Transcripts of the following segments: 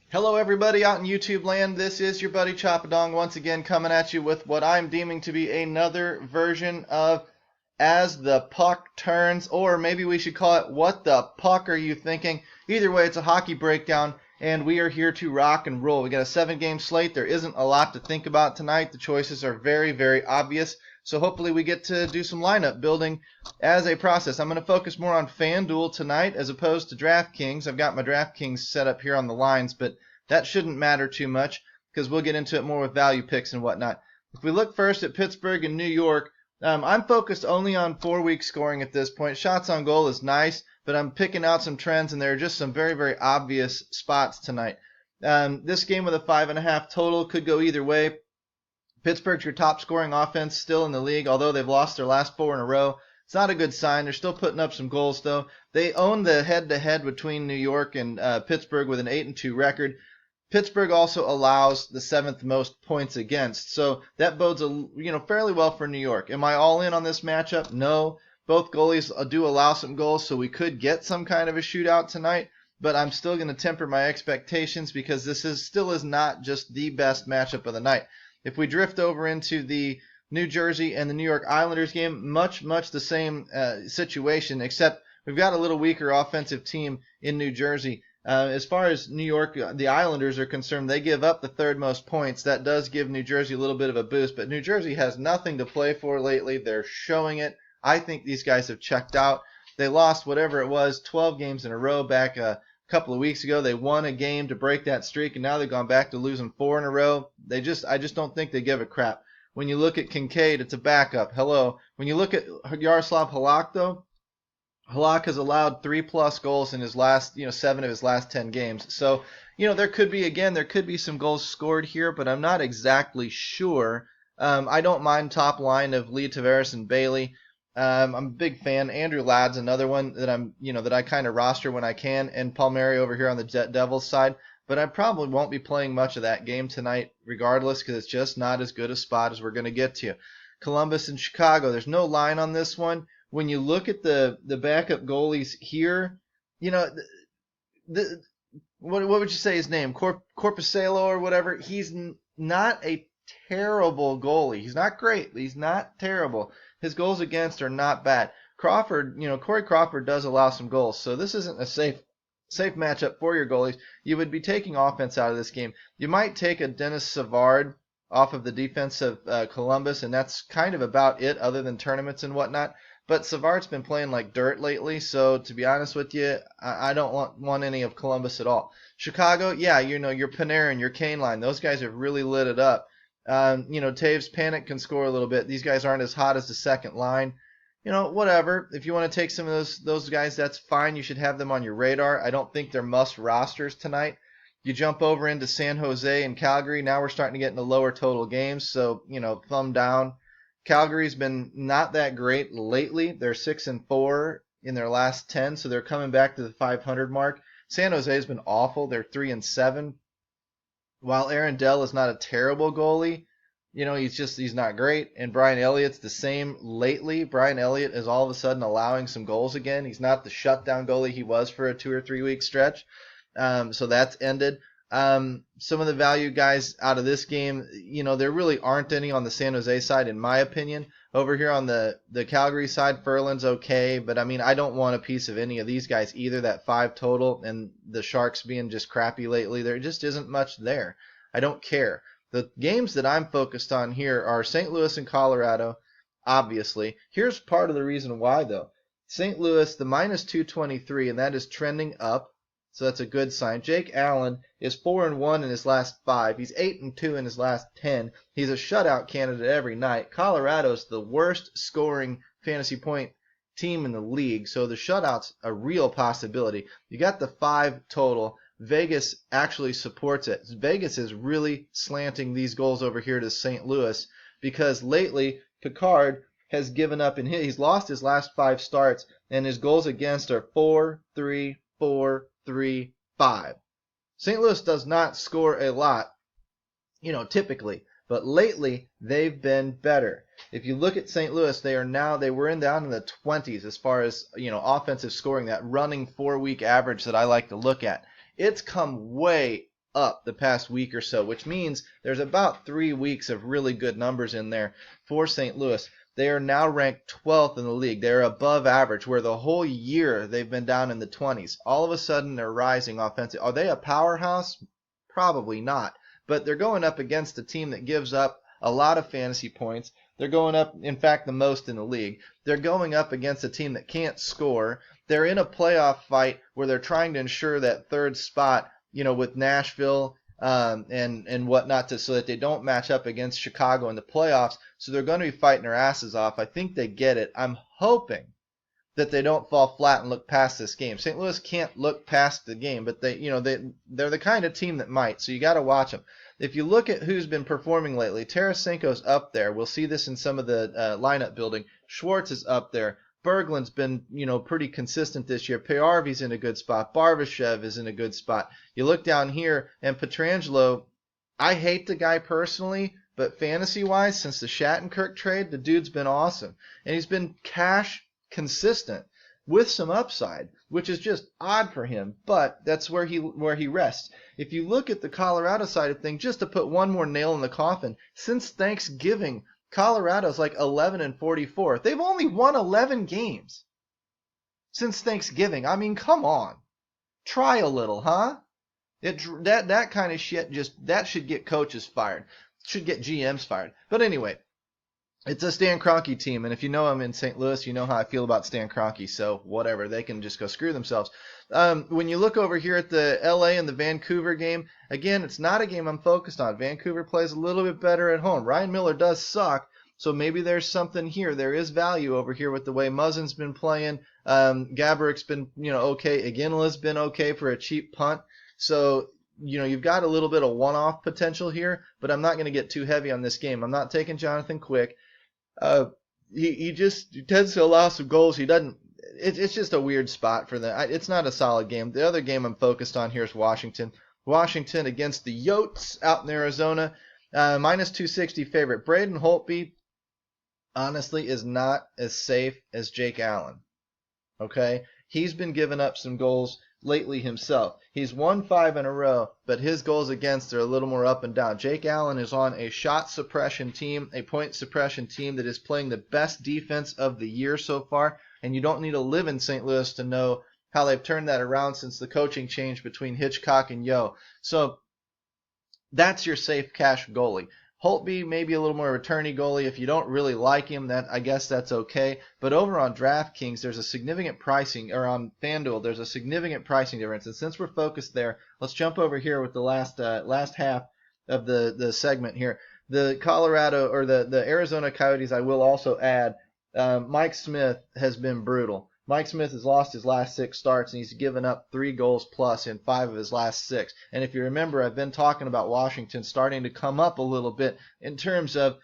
Hello everybody out in YouTube land, this is your buddy Choppadong once again coming at you with what I'm deeming to be another version of As the Puck Turns, or maybe we should call it What the Puck Are You Thinking? Either way, it's a hockey breakdown, and we are here to rock and roll. We got a 7-game slate. There isn't a lot to think about tonight. The choices are very, very obvious, so hopefully we get to do some lineup building as a process. I'm going to focus more on Fanduel tonight as opposed to Draftkings. I've got my Draftkings set up here on the lines, but that shouldn't matter too much because we'll get into it more with value picks and whatnot. If we look first at Pittsburgh and New York, I'm focused only on 4-week scoring at this point. Shots on goal is nice, but I'm picking out some trends, and there are just some very, very obvious spots tonight. This game with a 5.5 total could go either way. Pittsburgh's your top scoring offense still in the league, although they've lost their last 4 in a row. It's not a good sign. They're still putting up some goals, though. They own the head-to-head between New York and Pittsburgh with an 8-2 record. Pittsburgh also allows the 7th most points against, so that bodes fairly well for New York. Am I all in on this matchup? No. Both goalies do allow some goals, so we could get some kind of a shootout tonight, but I'm still going to temper my expectations because this still is not just the best matchup of the night. If we drift over into the New Jersey and the New York Islanders game, much the same situation, except we've got a little weaker offensive team in New Jersey. As far as New York, the Islanders are concerned, they give up the 3rd most points. That does give New Jersey a little bit of a boost, but New Jersey has nothing to play for lately. They're showing it. I think these guys have checked out. They lost whatever it was, 12 games in a row back a couple of weeks ago. They won a game to break that streak, and now they've gone back to losing 4 in a row. I just don't think they give a crap. When you look at Kincaid, it's a backup. Hello. When you look at Yaroslav Halak, though, Halak has allowed 3+ goals in his last, 7 of his last 10 games. So, there could be some goals scored here, but I'm not exactly sure. I don't mind top line of Lee, Tavares, and Bailey. I'm a big fan. Andrew Ladd's another one that that I kind of roster when I can, and Palmieri over here on the Devils side. But I probably won't be playing much of that game tonight, regardless, because it's just not as good a spot as we're going to get to. Columbus and Chicago. There's no line on this one. When you look at the backup goalies here, what would you say his name? Corpusalo or whatever? He's not a terrible goalie. He's not great, but he's not terrible. His goals against are not bad. Crawford, Corey Crawford does allow some goals, so this isn't a safe matchup for your goalies. You would be taking offense out of this game. You might take a Dennis Savard off of the defense of Columbus, and that's kind of about it other than tournaments and whatnot. But Savard's been playing like dirt lately, so to be honest with you, I don't want any of Columbus at all. Chicago, yeah, your Panarin, your Kane line, those guys have really lit it up. Taves, Panic can score a little bit. These guys aren't as hot as the second line. Whatever. If you want to take some of those guys, that's fine. You should have them on your radar. I don't think they're must rosters tonight. You jump over into San Jose and Calgary. Now we're starting to get into lower total games, so, thumb down. Calgary's been not that great lately. They're 6-4 in their last 10, so they're coming back to the 500 mark. San Jose's been awful. They're 3-7. While Aaron Dell is not a terrible goalie, he's not great. And Brian Elliott's the same lately. Brian Elliott is all of a sudden allowing some goals again. He's not the shutdown goalie he was for a 2 or 3 week stretch. So that's ended. Some of the value guys out of this game, there really aren't any on the San Jose side, in my opinion. Over here on the Calgary side, Ferland's okay, but I don't want a piece of any of these guys either. That 5 total and the Sharks being just crappy lately, there just isn't much there. I don't care. The games that I'm focused on here are St. Louis and Colorado, obviously. Here's part of the reason why, though. St. Louis, the -223, and that is trending up. So that's a good sign. Jake Allen is 4-1 in his last 5. He's 8-2 in his last 10. He's a shutout candidate every night. Colorado's the worst scoring fantasy point team in the league, so the shutout's a real possibility. You got the 5 total. Vegas actually supports it. Vegas is really slanting these goals over here to St. Louis because lately Picard has given up he's lost his last 5 starts, and his goals against are 4-3, 4-3-5. St. Louis does not score a lot, typically, but lately they've been better. If you look at St. Louis, they were down in the 20s as far as, offensive scoring, that running 4-week average that I like to look at. It's come way up the past week or so, which means there's about 3 weeks of really good numbers in there for St. Louis. They are now ranked 12th in the league. They're above average, where the whole year they've been down in the 20s. All of a sudden, they're rising offensively. Are they a powerhouse? Probably not. But they're going up against a team that gives up a lot of fantasy points. They're going up, in fact, the most in the league. They're going up against a team that can't score. They're in a playoff fight where they're trying to ensure that third spot, with Nashville and whatnot, so that they don't match up against Chicago in the playoffs. So they're going to be fighting their asses off. I think they get it. I'm hoping that they don't fall flat and look past this game. St. Louis can't look past the game, but they're the kind of team that might. So you got to watch them. If you look at who's been performing lately, Tarasenko's up there. We'll see this in some of the lineup building. Schwartz is up there. Berglund's been, pretty consistent this year. Peyarvi's in a good spot. Barbashev is in a good spot. You look down here, and Pietrangelo, I hate the guy personally, but fantasy-wise, since the Shattenkirk trade, the dude's been awesome. And he's been cash consistent with some upside, which is just odd for him, but that's where he rests. If you look at the Colorado side of things, just to put one more nail in the coffin, since Thanksgiving, Colorado's like 11-44. They've only won 11 games since Thanksgiving. I mean, come on. Try a little, huh? That kind of shit, that should get coaches fired. Should get GMs fired. But anyway, it's a Stan Kroenke team, and if you know I'm in St. Louis, you know how I feel about Stan Kroenke, so whatever. They can just go screw themselves. When you look over here at the LA and the Vancouver game, again, it's not a game I'm focused on. Vancouver plays a little bit better at home. Ryan Miller does suck, so maybe there's something here. There is value over here with the way Muzzin's been playing. Gaborik's been, okay. Iginla's been okay for a cheap punt. So, you've got a little bit of one-off potential here, but I'm not going to get too heavy on this game. I'm not taking Jonathan Quick. He tends to allow some goals. He doesn't. It's just a weird spot for them. It's not a solid game. The other game I'm focused on here is Washington. Washington against the Yotes out in Arizona. Minus 260 favorite. Braden Holtby, honestly, is not as safe as Jake Allen. Okay? He's been giving up some goals lately himself. He's won 5 in a row, but his goals against are a little more up and down. Jake Allen is on a shot suppression team, a point suppression team that is playing the best defense of the year so far, and you don't need to live in St. Louis to know how they've turned that around since the coaching change between Hitchcock and Yo. So that's your safe cash goalie. Holtby, maybe a little more returney goalie. If you don't really like him, I guess that's okay. But over on Draftkings, there's a significant pricing, or on Fanduel, there's a significant pricing difference. And since we're focused there, let's jump over here with the last half of the segment here. The Colorado, or the Arizona Coyotes, I will also add, Mike Smith has been brutal. Mike Smith has lost his last 6 starts, and he's given up 3 goals plus in 5 of his last 6. And if you remember, I've been talking about Washington starting to come up a little bit in terms of,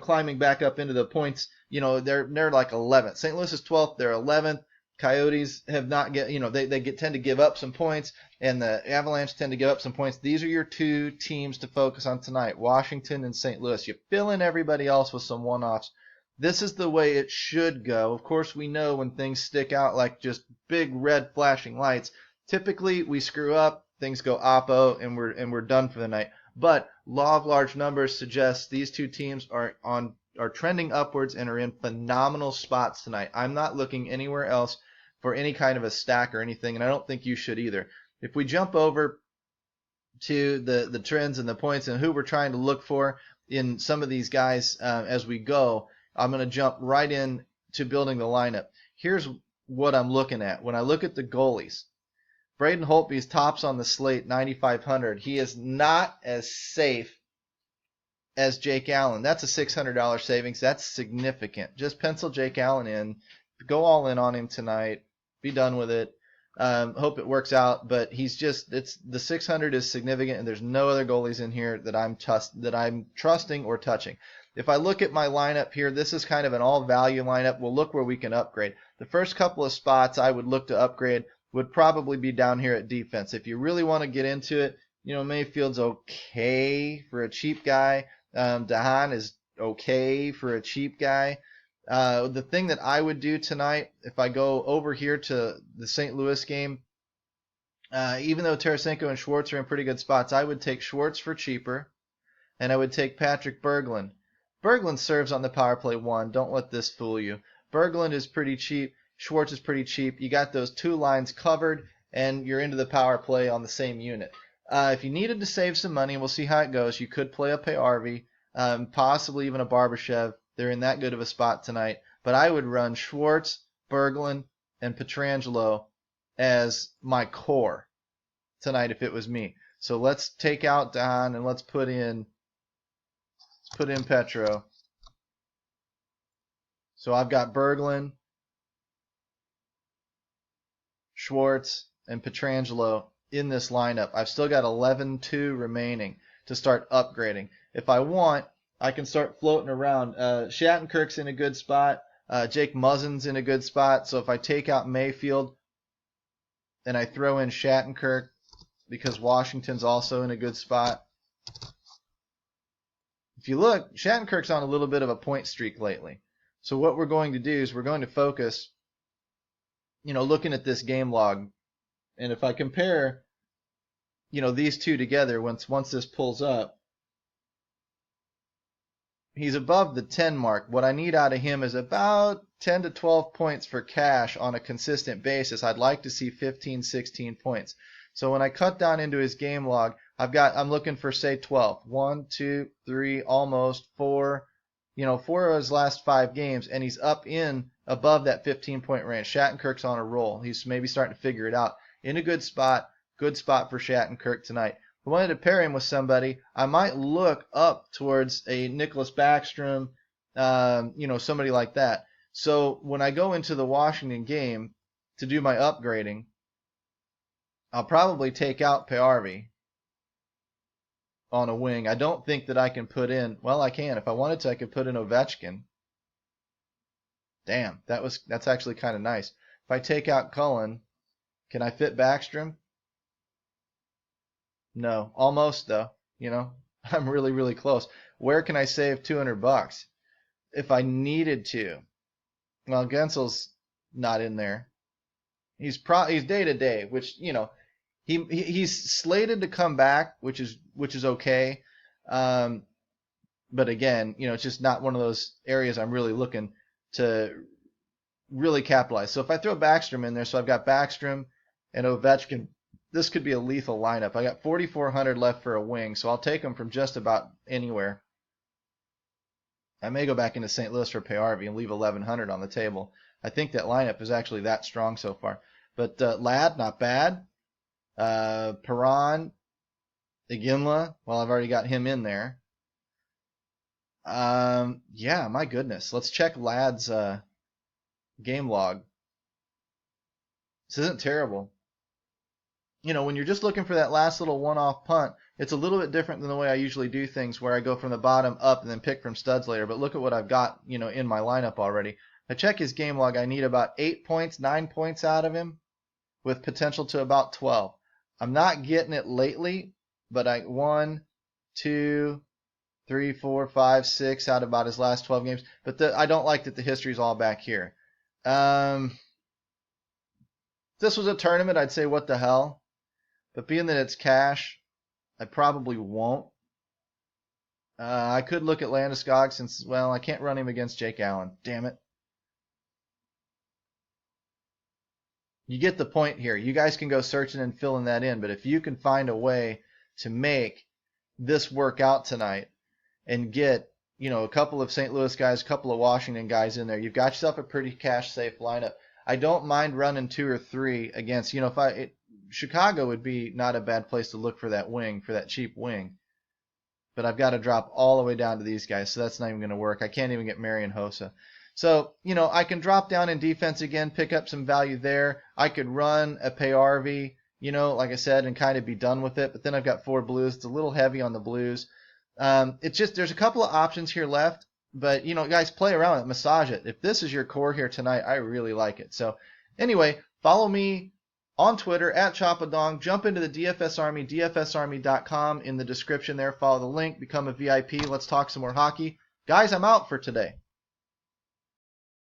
climbing back up into the points. They're like 11th. St. Louis is 12th. They're 11th. Coyotes have not they tend to give up some points, and the Avalanche tend to give up some points. These are your 2 teams to focus on tonight, Washington and St. Louis. You fill in everybody else with some one-offs. This is the way it should go. Of course, we know when things stick out like just big red flashing lights, typically we screw up, things go oppo, and we're done for the night. But law of large numbers suggests these 2 teams are trending upwards and are in phenomenal spots tonight. I'm not looking anywhere else for any kind of a stack or anything, and I don't think you should either. If we jump over to the trends and the points and who we're trying to look for in some of these guys as we go, I'm going to jump right in to building the lineup. Here's what I'm looking at. When I look at the goalies, Braden Holtby's tops on the slate, 9,500. He is not as safe as Jake Allen. That's a $600 savings. That's significant. Just pencil Jake Allen in. Go all in on him tonight. Be done with it. Hope it works out. But the 600 is significant, and there's no other goalies in here that I'm trusting or touching. If I look at my lineup here, this is kind of an all-value lineup. We'll look where we can upgrade. The first couple of spots I would look to upgrade would probably be down here at defense. If you really want to get into it, Mayfield's okay for a cheap guy. Dahan is okay for a cheap guy. The thing that I would do tonight, if I go over here to the St. Louis game, Even though Tarasenko and Schwartz are in pretty good spots, I would take Schwartz for cheaper, and I would take Patrick Berglund. Berglund serves on the power play 1. Don't let this fool you. Berglund is pretty cheap. Schwartz is pretty cheap. You got those 2 lines covered, and you're into the power play on the same unit. If you needed to save some money, and we'll see how it goes, you could play a Payarvi, possibly even a Barbashev. They're in that good of a spot tonight. But I would run Schwartz, Berglund, and Pietrangelo as my core tonight if it was me. So let's take out Don and let's put in Petro. So I've got Berglund, Schwartz, and Pietrangelo in this lineup. I've still got 11-2 remaining to start upgrading. If I want, I can start floating around. Shattenkirk's in a good spot. Jake Muzzin's in a good spot. So if I take out Mayfield and I throw in Shattenkirk because Washington's also in a good spot. If you look, Shattenkirk's on a little bit of a point streak lately. So what we're going to do is we're going to focus, looking at this game log. And if I compare, these two together, once this pulls up, he's above the 10 mark. What I need out of him is about 10 to 12 points for cash on a consistent basis. I'd like to see 15, 16 points. So when I cut down into his game log, I'm looking for, say, 12. 1, 2, 3, almost 4. 4 of his last 5 games, and he's up in above that 15-point range. Shattenkirk's on a roll. He's maybe starting to figure it out. In a good spot for Shattenkirk tonight. If I wanted to pair him with somebody, I might look up towards a Nicholas Backstrom, somebody like that. So when I go into the Washington game to do my upgrading, I'll probably take out Payarvi on a wing. I don't think that I can put in, well, I can. If I wanted to, I could put in Ovechkin. Damn, that's actually kind of nice. If I take out Cullen, can I fit Backstrom? No, almost though. I'm really, really close. Where can I save $200 if I needed to? Well, Gensel's not in there. He's day to day, which he's slated to come back, which is okay. But again, it's just not one of those areas I'm really looking to really capitalize. So if I throw Backstrom in there, so I've got Backstrom and Ovechkin, this could be a lethal lineup. I got 4,400 left for a wing, so I'll take them from just about anywhere. I may go back into St. Louis for Payarvi and leave 1,100 on the table. I think that lineup is actually that strong so far. But Ladd, not bad. Perron, Iginla, well, I've already got him in there. Yeah, my goodness. Let's check Ladd's game log. This isn't terrible. When you're just looking for that last little one-off punt, it's a little bit different than the way I usually do things where I go from the bottom up and then pick from studs later. But look at what I've got, in my lineup already. I check his game log. I need about 8 points, 9 points out of him with potential to about 12. I'm not getting it lately, but 1, 2, 3, 4, 5, 6 out of about his last 12 games. But I don't like that the history's all back here. If this was a tournament, I'd say what the hell. But being that it's cash, I probably won't. I could look at Landeskog since, well, I can't run him against Jake Allen. Damn it. You get the point here. You guys can go searching and filling that in. But if you can find a way to make this work out tonight and get, a couple of St. Louis guys, a couple of Washington guys in there, you've got yourself a pretty cash-safe lineup. I don't mind running 2 or 3 against, Chicago would be not a bad place to look for that wing, for that cheap wing. But I've got to drop all the way down to these guys, so that's not even going to work. I can't even get Marian Hossa. So, I can drop down in defense again, pick up some value there. I could run a Payarvi, like I said, and kind of be done with it. But then I've got 4 blues. It's a little heavy on the blues. It's just there's a couple of options here left. But, guys, play around with it, massage it. If this is your core here tonight, I really like it. So, anyway, follow me on Twitter at Chapadong. Jump into the DFS Army, dfsarmy.com in the description there. Follow the link, become a VIP. Let's talk some more hockey. Guys, I'm out for today.